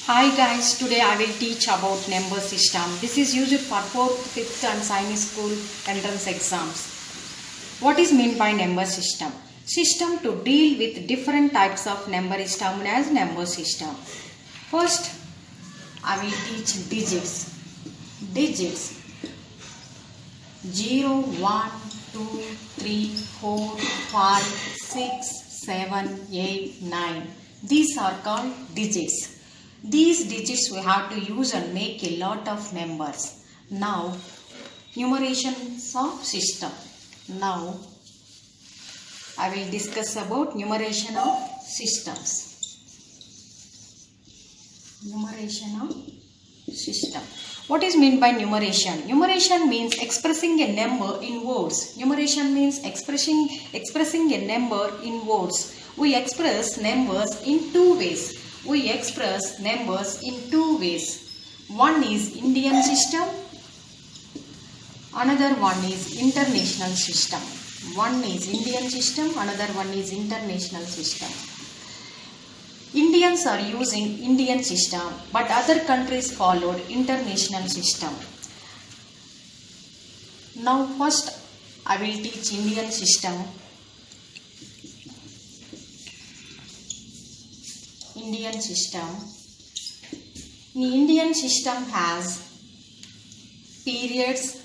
Hi guys, today I will teach about number system. This is used for 4th, 5th and science school entrance exams. What is meant by number system? System to deal with different types of number is termed as number system. First, I will teach digits. Digits 0, 1, 2, 3, 4, 5, 6, 7, 8, 9. These are called digits. These digits we have to use and make a lot of numbers. Now, numerations of system. Now, I will discuss about numeration of systems. Numeration of system. What is meant by numeration? Numeration means expressing a number in words. Numeration means expressing a number in words. We express numbers in two ways. One is Indian system, another one is international system. One is Indian system, another one is international system. Indians are using Indian system, but other countries followed international system. Now first I will teach Indian system. Indian system. The Indian system has periods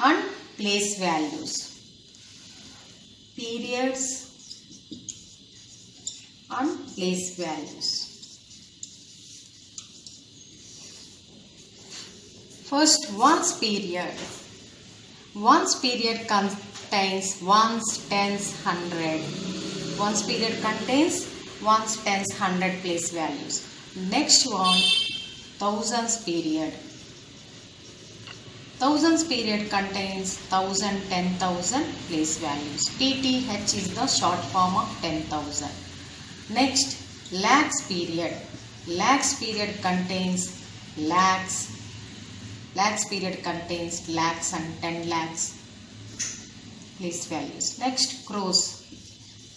and place values. Periods and place values. First, ones period. Ones period contains ones, tens, hundred. Ones period contains ones, tens, hundred place values. Next one, thousands period. Thousands period contains 1000, 10,000 place values. TTH is the short form of 10,000. Next, lakhs period. Lakhs period contains lakhs. Lakhs period contains lakhs and 10 lakhs place values. Next, crores.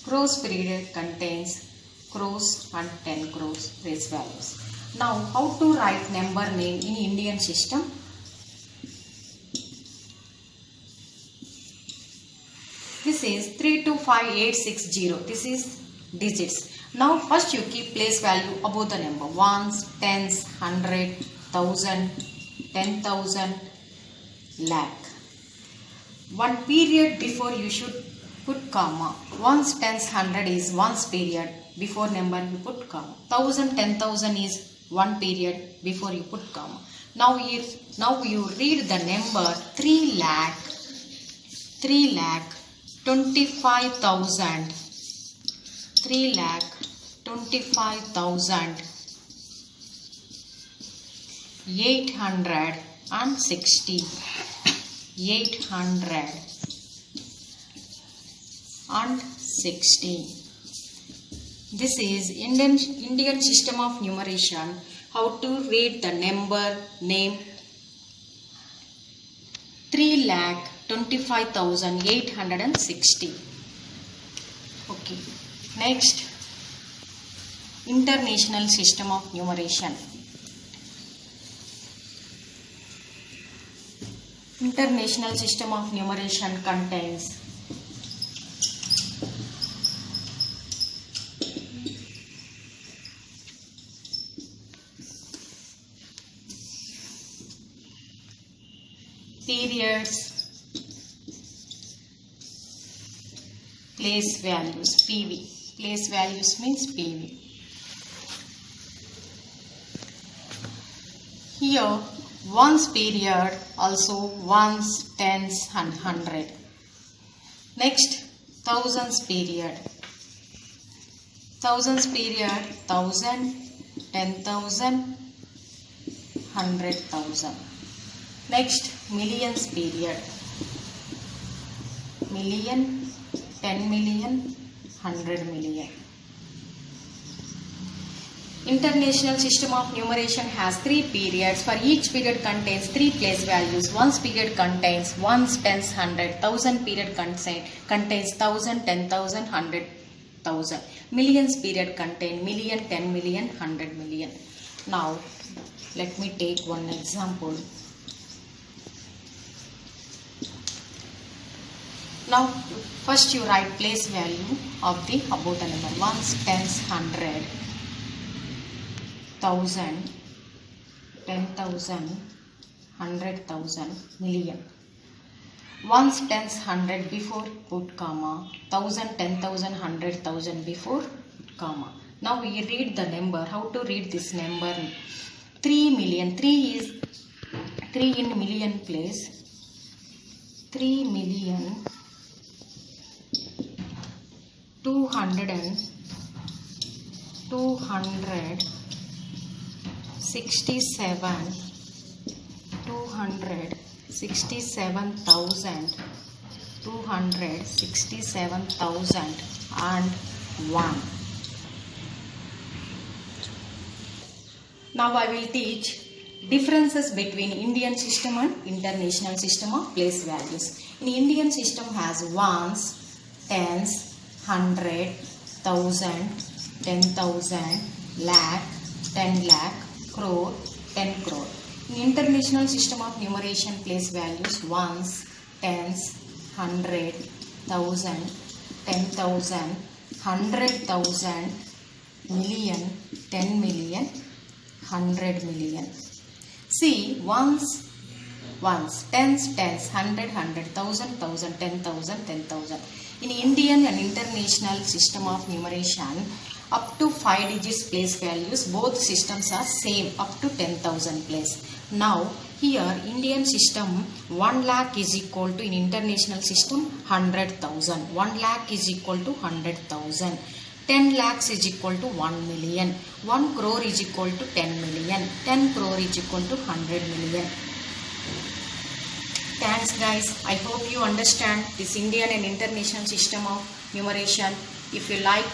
Crores period contains crores and 10 crores place values. Now, how to write number name in Indian system? This is 325860. This is digits. Now, first you keep place value above the number. Ones, tens, 100, 1000, 10,000, lakh. One period before you should put comma. Ones, tens, 100 is ones period. Before number you put comma. 1000, 10,000 is one period before you put comma. Now you read the number 3 lakh 25,000 860 860. This is Indian system of numeration. How to read the number name 3,25,860. Okay. Next, international system of numeration. International system of numeration contains periods, place values, PV. Place values means PV. Here, ones period, also ones, tens and 100. Next, thousands period. Thousands period, 1000, 10,000, 100,000. Next, millions period. Million, 10 million, 100 million. International system of numeration has 3 periods. For each period contains 3 place values. Ones period contains ones, tens, 100. Thousand period contains 1000, 10,000, 100,000. Millions period contain million, 10 million, 100 million. Now let me take one example. Now first you write place value of the about a number. Ones, tens, 100, 1000, 10,000, 100,000, million. Ones, tens, 100 before put comma, 1000, 10,000, 100,000 before comma. Now we read the number. How to read this number? 3 million. 3 is 3 in million place. 3 million 267,001. Now I will teach differences between Indian system and international system of place values. In Indian system has ones, tens, 100, 1000, 10,000, lakh, 10 lakh, crore, 10 crore. In international system of numeration place values ones, tens, 100, 1000, 10,000, 100,000, million, 10 million, 100 million. See, ones, tens, 100, 100,000, 10,000, 10,000. In Indian and international system of numeration, up to 5 digits place values, both systems are same up to 10,000 place. Now here Indian system 1 lakh is equal to, in international system 100,000. 1 lakh is equal to 100,000. 10 lakhs is equal to 1 million. 1 crore is equal to 10 million. 10 crore is equal to 100 million. Thanks guys. I hope you understand this Indian and international system of numeration. If you like